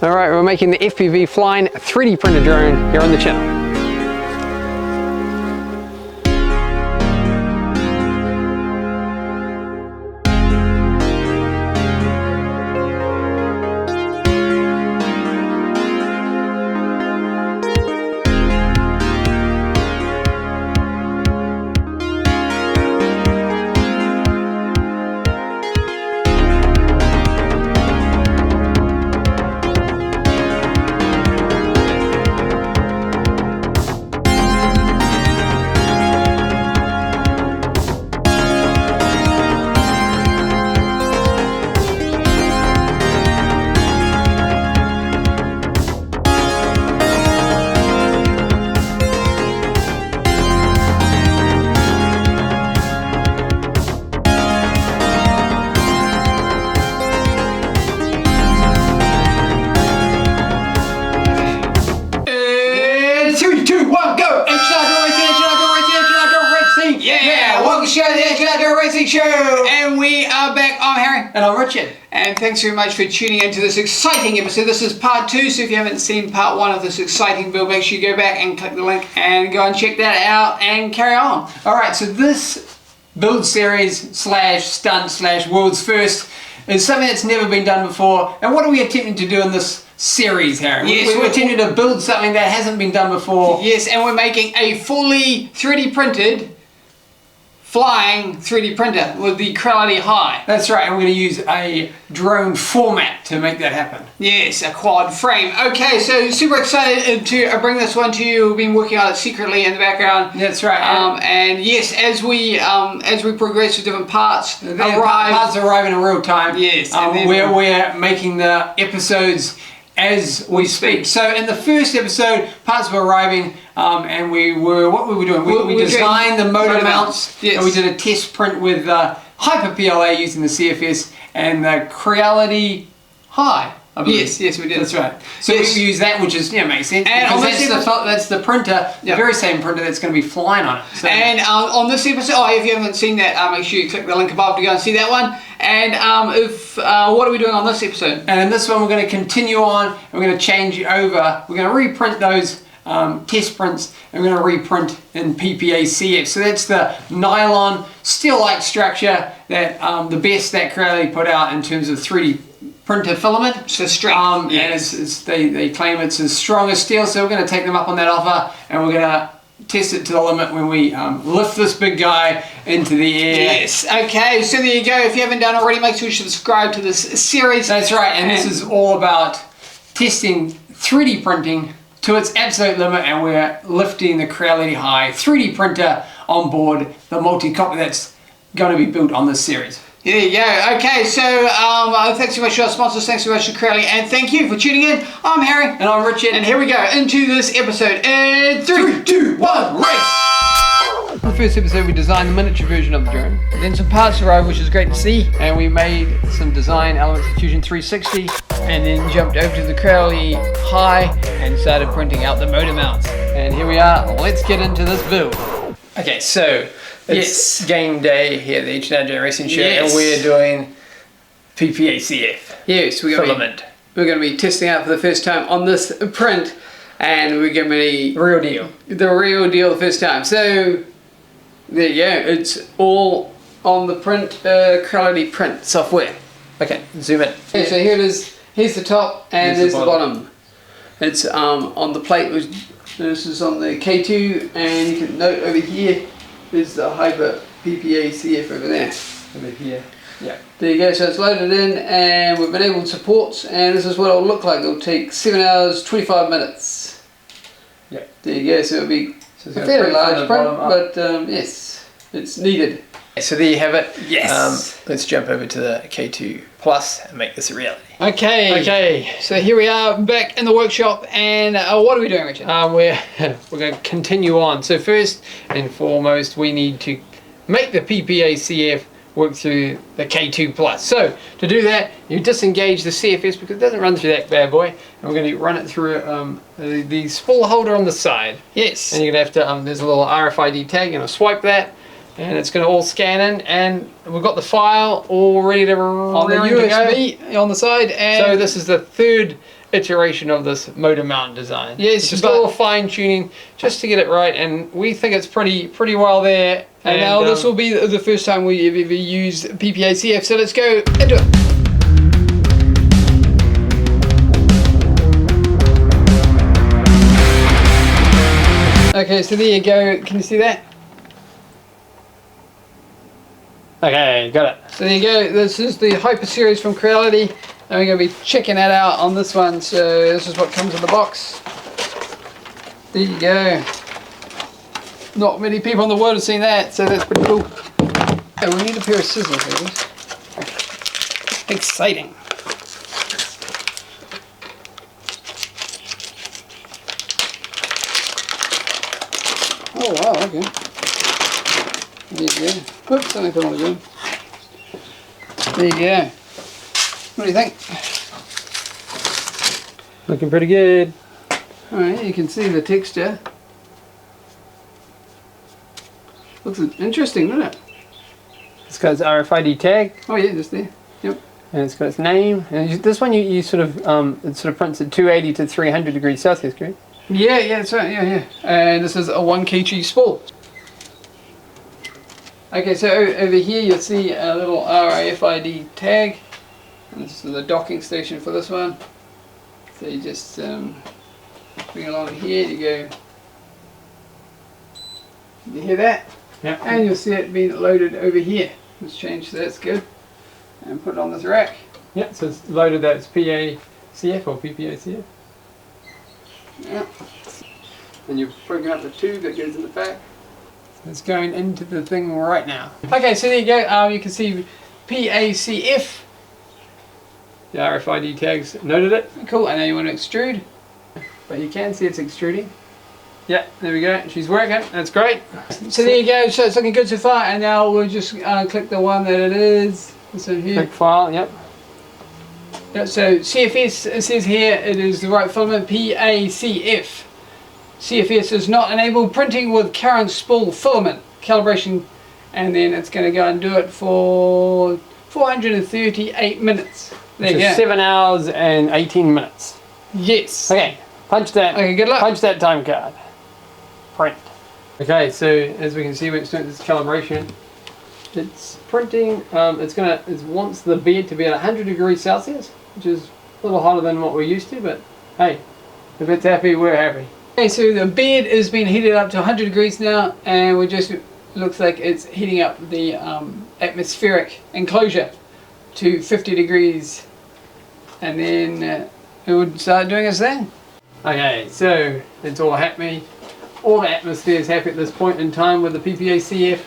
Alright, we're making the FPV flying 3D printed drone here on the channel. Show, and we are back. I'm Harry, and I'm Richard, and thanks very much for tuning into this exciting episode. This is part 2, so if you haven't seen part 1 of this exciting build, make sure you go back and click the link and go and check that out and carry on. Alright, so this build series slash stunt slash world's first is something that's never been done before. And what are we attempting to do in this series, Harry? Yes, we're attempting to build something that hasn't been done before. Yes, and we're making a fully 3D printed flying 3D printer with the Creality Hi. That's right, and we're going to use a drone format to make that happen. Yes, a quad frame. Okay, so super excited to bring this one to you. We've been working on it secretly in the background. That's right. And yes, as we progress with different parts, parts arrive in real time. Yes, and we're making the episodes as we speak. So in the first episode, parts were arriving, and what we were doing? We designed the motor mounts, yes. And we did a test print with Hyper PLA using the CFS and the Creality Hi. Yes, we did. That's right. So yes. We use that, which is makes sense. And that's the printer, the very same printer that's going to be flying on it. So. And on this episode, if you haven't seen that, make sure you click the link above to go and see that one. And what are we doing on this episode? And in this one, we're going to continue on. And we're going to change over. We're going to reprint those test prints, and we're going to reprint in PPA-CF. So that's the nylon steel-like structure that the best that Creality put out in terms of 3D printer filament. So strength. Yes. And they claim it's as strong as steel, so we're going to take them up on that offer, and we're going to test it to the limit when we lift this big guy into the air. Yes, okay, so there you go. If you haven't done already, make sure you subscribe to this series. That's right, and this is all about testing 3D printing to its absolute limit, and we're lifting the Creality Hi 3D printer on board, the multi-copter that's going to be built on this series. There you go. Okay, so thanks so much to our sponsors, thanks so much to Creality, and thank you for tuning in. I'm Harry. And I'm Richard. And here we go into this episode in 3, 2, 1, race! In the first episode, we designed the miniature version of the drone. Then some parts arrived, which is great to see. And we made some design elements in Fusion 360. And then jumped over to the Creality Hi and started printing out the motor mounts. And here we are. Let's get into this build. Okay, so it's game day here at the H&RJ Racing Show, and we're doing PPA-CF. Yes, we're going to be testing out for the first time on this print, and we're going to be the real deal the first time. So there you go. It's all on the Creality print software. Okay, zoom in. Okay, so here it is. Here's the top, and there's the bottom. It's on the plate. This is on the K2, and you can note over here is the Hyper PPA-CF over there. Over here. Yeah. There you go. So it's loaded in, and we've enabled supports, and this is what it'll look like. It'll take 7 hours 25 minutes. Yeah. There you go. So it'll be a fairly large print, but yes, it's needed. So there you have it. Yes. Let's jump over to the K2 Plus and make this a reality. Okay. So here we are back in the workshop, and what are we doing, Richard? We're going to continue on. So first and foremost, we need to make the PPA-CF work through the K2 Plus. So to do that, you disengage the CFS because it doesn't run through that bad boy, and we're going to run it through the spool holder on the side. Yes. And you're going to have to, there's a little RFID tag, you're going to swipe that, and it's going to all scan in, and we've got the file all ready to on the USB on the side. And so this is the third iteration of this motor mount design. Yes, just a little fine tuning just to get it right, and we think it's pretty well there. And now this will be the first time we've ever used PPA-CF, so let's go into it. Okay, so there you go. Can you see that? Okay, got it. So there you go. This is the Hyper series from Creality, and we're going to be checking that out on this one. So this is what comes in the box. There you go. Not many people in the world have seen that, so that's pretty cool. Okay, we need a pair of scissors for this. Exciting. Oh wow, okay. There you go. Oops, something put on again. There you go. What do you think? Looking pretty good. Alright, you can see the texture. Looks interesting, doesn't it? It's got its RFID tag. Oh yeah, just there. Yep. And it's got its name. And this one you sort of it sort of prints at 280 to 300 degrees Celsius, correct? Yeah, that's right. Yeah. And this is a 1 kg spool. Okay, so over here you'll see a little RFID tag. And this is the docking station for this one. So you just bring along here. You go. You hear that? Yeah. And you'll see it being loaded over here. Let's change, so that's good. And put it on this rack. Yeah, so it's loaded, that's PACF or PPA-CF. Yeah. And you program up the tube that goes in the back. It's going into the thing right now. Okay, so there you go. You can see PACF. The RFID tags noted it. Cool, and now you want to extrude. But you can see it's extruding. Yeah, there we go. She's working. That's great. So there you go. So it's looking good so far. And now we'll just click the one that it is. So here. Click file, yep. Yeah, so CFS, it says here, it is the right filament, PACF. CFS is not enable printing with current spool filament calibration, and then it's going to go and do it for 438 minutes. There you go. 7 hours and 18 minutes. Yes. Okay, punch that. Okay, good luck. Punch that time card. Print. Okay, so as we can see, when it's doing this calibration, it's printing. It wants the bed to be at 100 degrees Celsius, which is a little hotter than what we're used to. But hey, if it's happy, we're happy. Okay, so the bed has been heated up to 100 degrees now, and we just looks like it's heating up the atmospheric enclosure to 50 degrees, and then it would start doing its thing. Okay, so it's all happy. All the atmosphere is happy at this point in time with the PPA-CF,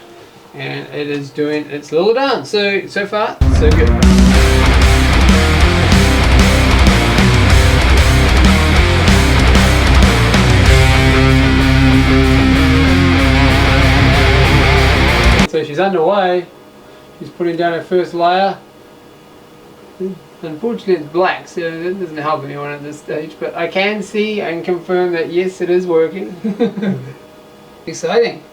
and it is doing its little dance. So far, so good. So she's underway. She's putting down her first layer. Unfortunately it's black, so it doesn't help anyone at this stage, but I can see and confirm that yes, it is working. Exciting.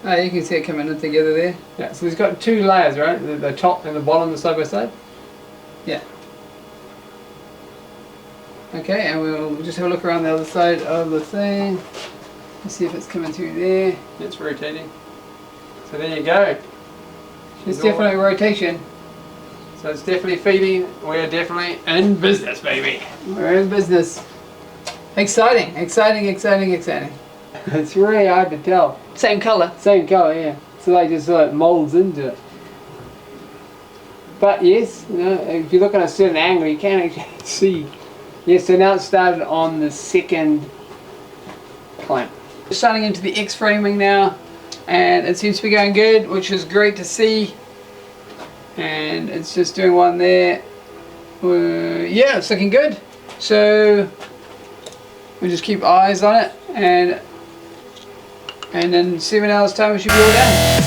Oh, you can see it coming in together there. Yeah, so it's got two layers, right? The top and the bottom side by side? Yeah. Okay, and we'll just have a look around the other side of the thing. Let's see if it's coming through there. It's rotating. So there you go. It's definitely rotation. So it's definitely feeding. We're definitely in business, baby. We're in business. Exciting, exciting, exciting, exciting. It's really hard to tell. Same color. Same color, yeah. So like just like molds into it. But yes, you know, if you look at a certain angle, you can actually see. Yes, so now it started on the second clamp. We're starting into the X-framing now, and it seems to be going good, which is great to see. And it's just doing one there. Yeah, it's looking good. So we just keep eyes on it, and in 7 hours time we should be all done.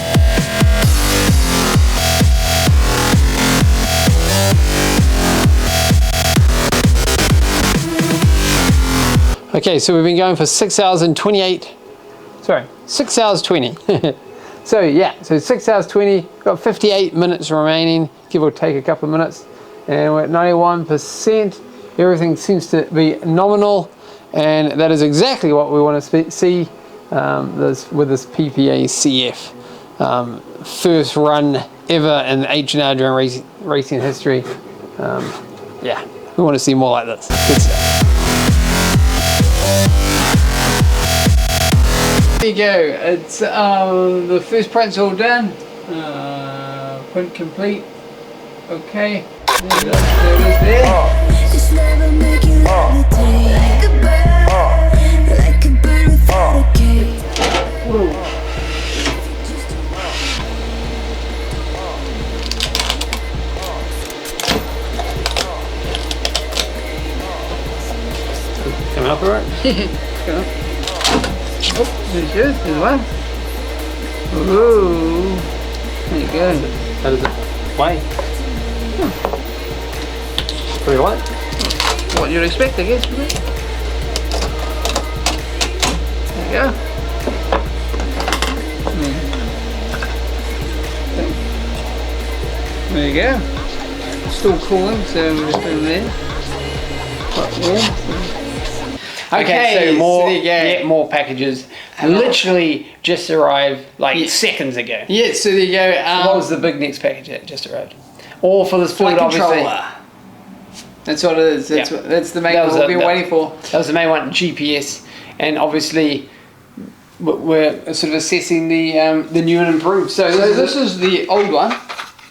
Okay, so we've been going for 6 hours and 28, sorry, 6 hours 20. So yeah, so 6 hours 20, got 58 minutes remaining, give or take a couple of minutes, and we're at 91%. Everything seems to be nominal, and that is exactly what we want to see with this PPA-CF. First run ever in H&R during racing history. Yeah, we want to see more like this. Good stuff. There you go, it's the first print's all done. Print complete. Okay. There it is there. Just never make you levitate. Like a bird without a cage. Coming up alright? Come on. Oh, there's yours, there's one. Ooh. There you go. How does it weigh? Pretty light. What you'd expect, I guess, isn't it? There you go. There you go. Still cooling, so we're just putting it there. Quite warm. Okay, so more, there you go. yet more packages. Literally just arrived like seconds ago. Yeah, so there you go. What was the big next package that just arrived? All for this flight, flight obviously. controller. That's what it is. That's, Yeah. that's the main That one was we've it. been waiting for. That was the main one, GPS, and obviously we're sort of assessing the new and improved. So this is the old one.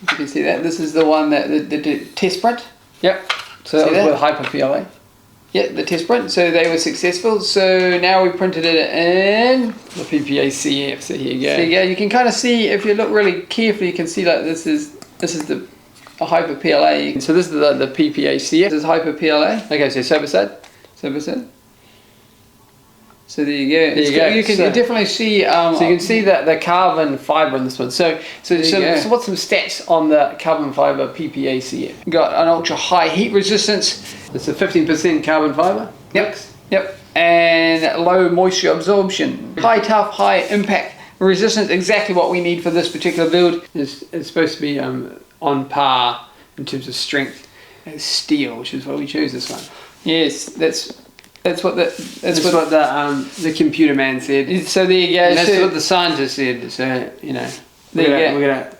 You can see that. This is the one that the test print. Yep. So that See was that? with Hyper PLA. Yeah, the test print. So they were successful. So now we printed it in. The PPA-CF. So here you go. So you go. You can kind of see if you look really carefully. You can see like this is the Hyper PLA. So this is the PPA-CF. This is Hyper PLA. Okay, so side by side. So there you go. There you go. You can So- definitely see. So you can see the carbon fiber in this one. So you go. what's some stats on the carbon fiber PPA-CF? Got an ultra high heat resistance. It's a 15% carbon fiber. Yep. And low moisture absorption. High tough, high impact resistance. Exactly what we need for this particular build. It's supposed to be on par in terms of strength as steel, which is why we chose this one. Yes, that's what That's what the computer man said. So there you go. And that's So what the scientist said. So you know, There you go. we're gonna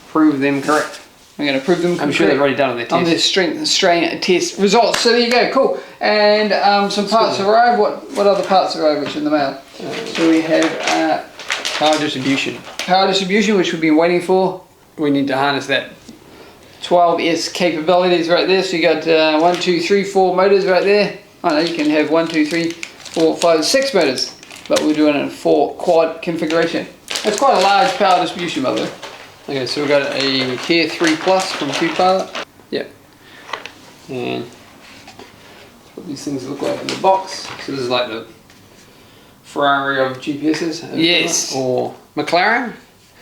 prove them correct. we're going to prove them. I'm sure they've already done on their test. on their strength and strain test results. So there you go. Cool. And some parts arrived. What other parts arrived? Which in the mail? So we have Power distribution. power distribution, which we've been waiting for. We need to harness that. 12S capabilities right there. So you got 1, 2, 3, 4 motors right there. I know you can have 1, 2, 3, 4, 5, 6 motors, but we're doing it in 4 quad configuration. That's quite a large power distribution, by the way. Okay, so we've got a K2 Plus from Creality. Yep. And that's what these things look like in the box. So this is like the Ferrari of GPSs. Yes. Or McLaren.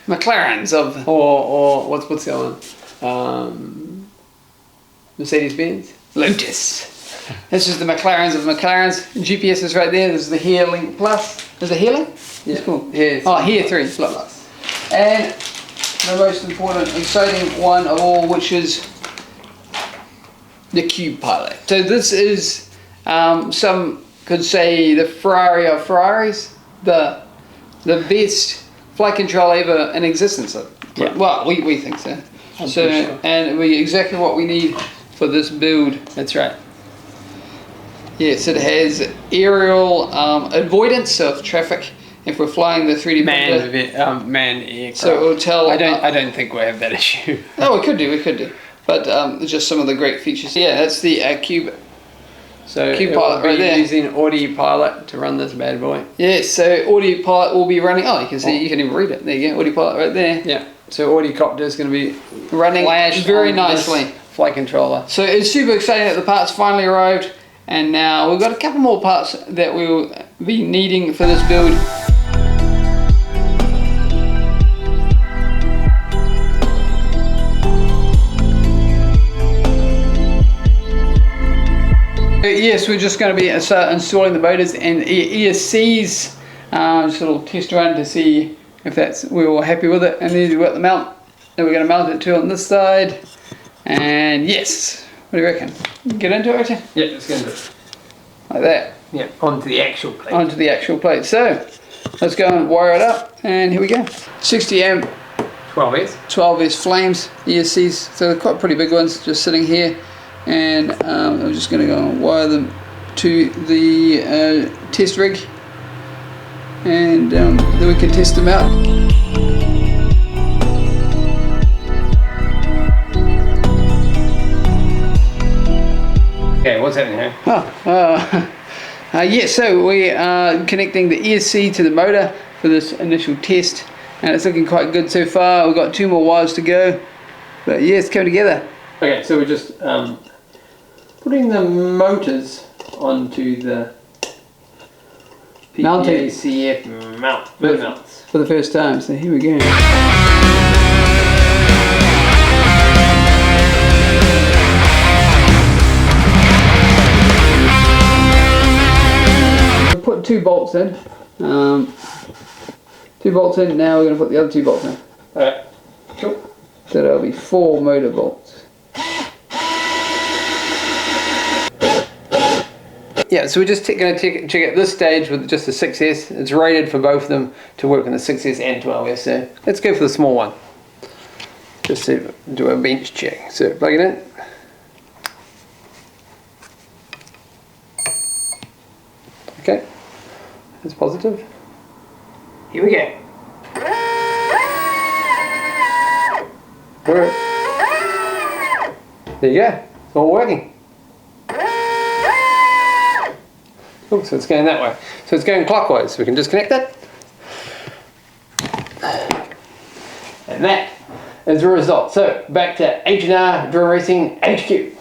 McLarens of Or what's the other one? Mercedes-Benz. Lotus. This is the McLarens of McLarens. GPS is right there. There's the Link Plus. Is it Link? Yeah. It's cool. Yeah. Oh, 3 Plus. And the most important, exciting one of all, which is the Cube Pilot. So this is, some could say, the Ferrari of Ferraris, the best flight control ever in existence. Yeah. Well, we think so. I'm So, pretty sure. and we exactly what we need for this build. That's right. Yes, it has aerial avoidance of traffic if we're flying the 3D printer. Man aircraft. So it will tell. I don't think we have that issue. No, we could do. But just some of the great features. Yeah, that's the Cube. So Cube it Pilot will be right there. using Ardupilot to run this bad boy. Yes, so Ardupilot will be running. Oh, you can see. You can even read it. There you go. Ardupilot right there. Yeah. So Ardupilot is going to be Running flashed very on nicely. this flight controller. So it's super exciting that the parts finally arrived, and now we've got a couple more parts that we'll be needing for this build. Yes, we're just going to be installing the motors and ESCs. Just a little test run to see if we're all happy with it. And then we've got the mount that we're going to mount it to on this side. And yes, what do you reckon? Get into it, Richard? Yeah, let's get into it. Like that. Yeah, onto the actual plate. Onto the actual plate. So let's go and wire it up. And here we go. 60 amp. 12S. 12S flames, ESCs. So they're quite pretty big ones, just sitting here. And I'm just going to go and wire them to the test rig. And then we can test them out. Okay, what's happening here? Yeah, so we are connecting the ESC to the motor for this initial test, and it's looking quite good so far. We've got 2 more wires to go, but yeah, it's coming together. Okay, so we're just putting the motors onto the PPA-CF mounts. For the first time, so here we go. Put 2 bolts in. 2 bolts in. Now we're going to put the other 2 bolts in. Alright, cool. So that'll be 4 motor bolts. Yeah, so we're just going to check at this stage with just the 6S. It's rated for both of them to work on the 6S and 12S. So let's go for the small one. Just to do a bench check. So plug it in. Okay, that's positive. Here we go. There you go, it's all working. Cool, so it's going that way. So it's going clockwise, so we can disconnect it. And that is the result. So back to H&R Drone Racing HQ.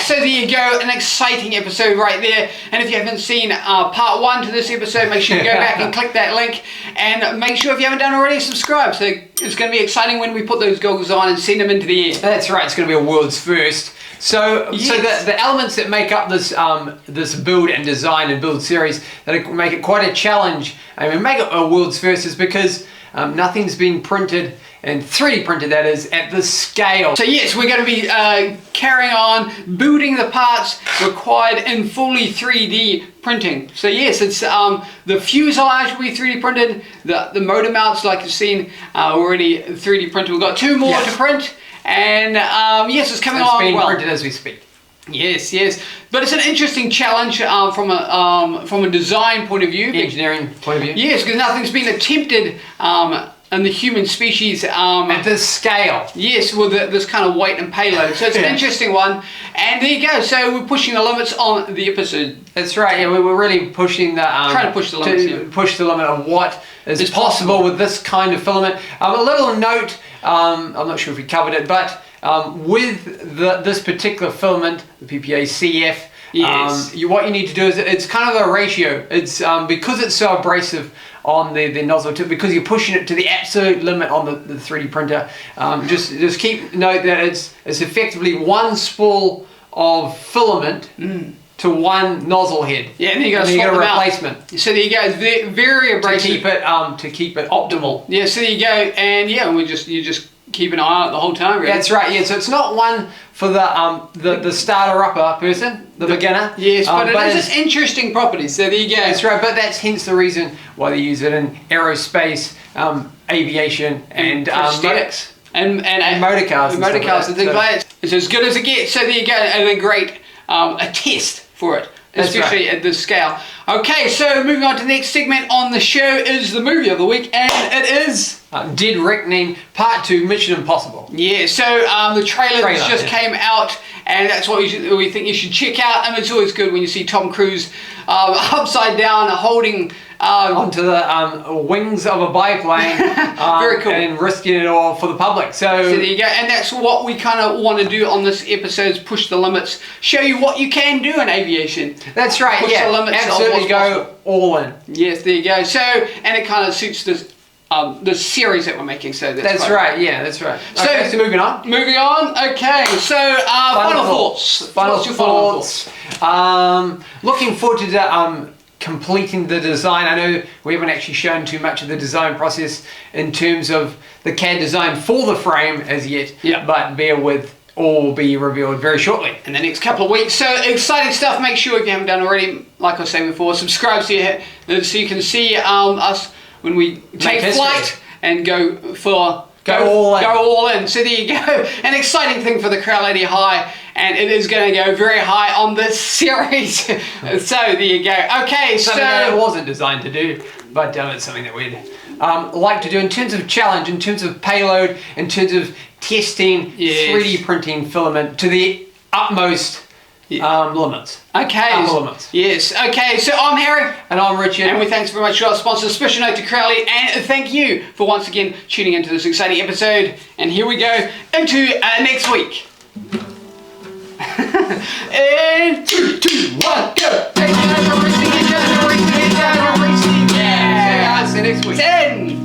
There you go, an exciting episode right there. And if you haven't seen part 1 to this episode, make sure you go back and click that link, and make sure if you haven't done already, subscribe. So it's going to be exciting when we put those goggles on and send them into the air. That's right, it's going to be a world's first. So, yes. So the elements that make up this this build and design and build series that make it quite a challenge, I mean, make it a world's first, is because nothing's been printed, and 3D printed, that is, at this scale. So yes, we're going to be carrying on building the parts required in fully 3D printing. So yes, it's the fuselage will be 3D printed, the motor mounts, like you've seen, already 3D printed. We've got 2 more to print, and yes, it's coming along well. It's being printed as we speak. Yes, yes, but it's an interesting challenge from a design point of view, engineering point of view. Yes, because nothing's been attempted in the human species at this scale. Yes, with this kind of weight and payload. So it's an interesting one. And there you go. So we're pushing the limits on the episode. That's right. Yeah, we're really pushing the trying to push the limits. Push the limit of what is possible with this kind of filament. A little note. I'm not sure if we covered it, but with this particular filament, the PPA-CF, yes. What you need to do is, it's kind of a ratio. It's because it's so abrasive on the nozzle tip, because you're pushing it to the absolute limit on the 3D printer. Just keep note that it's effectively 1 spool of filament to 1 nozzle head. Yeah, and then you got a replacement. So there you go. It's very abrasive to keep it optimal. Yeah. So there you go. And yeah, you just keep an eye on it the whole time. Really. That's right. Yeah. So it's not one for the starter upper person, the beginner. Yes, but it is an interesting property. So there you go. That's right. But that's hence the reason why they use it in aerospace, aviation, and prosthetics, and motor cars, and things like that. It's as good as it gets. So there you go. And a great a test for it, especially at this scale. Okay, so moving on to the next segment on the show is the movie of the week, and it is Dead Reckoning Part 2, Mission Impossible. Yeah, so the trailer just came out, and that's what we think you should check out. And it's always good when you see Tom Cruise upside down holding onto the wings of a biplane. Very cool. And risking it all for the public. So there you go. And that's what we kind of want to do on this episode, is push the limits, show you what you can do in aviation. That's right. Push the limits. Absolutely, go all in. Yes, there you go. So, and it kind of suits this the series that we're making. So That's quite right. Yeah, that's right. So, Okay, so moving on. Moving on. Okay. So final thoughts. What's your final thoughts? Looking forward to completing the design. I know we haven't actually shown too much of the design process in terms of the CAD design for the frame as yet. Yeah. But bear with, all will be revealed very shortly. In the next couple of weeks. So exciting stuff. Make sure if you haven't done already, like I was saying before, subscribe so you can see us when we take flight and go all in. So there you go. An exciting thing for the Creality Hi, and it is going to go very high on this series. So there you go. Okay, Something that it wasn't designed to do, but it's something that we'd like to do in terms of challenge, in terms of payload, in terms of testing, 3D printing filament to the utmost limits. Okay. Upper limits. Yes. Okay. So I'm Harry. And I'm Richard. And we thanks very much to our sponsors. Special note to Creality, and thank you for once again tuning into this exciting episode. And here we go into next week. In 3, 2, 1, go! Yeah. See you guys next week. 10,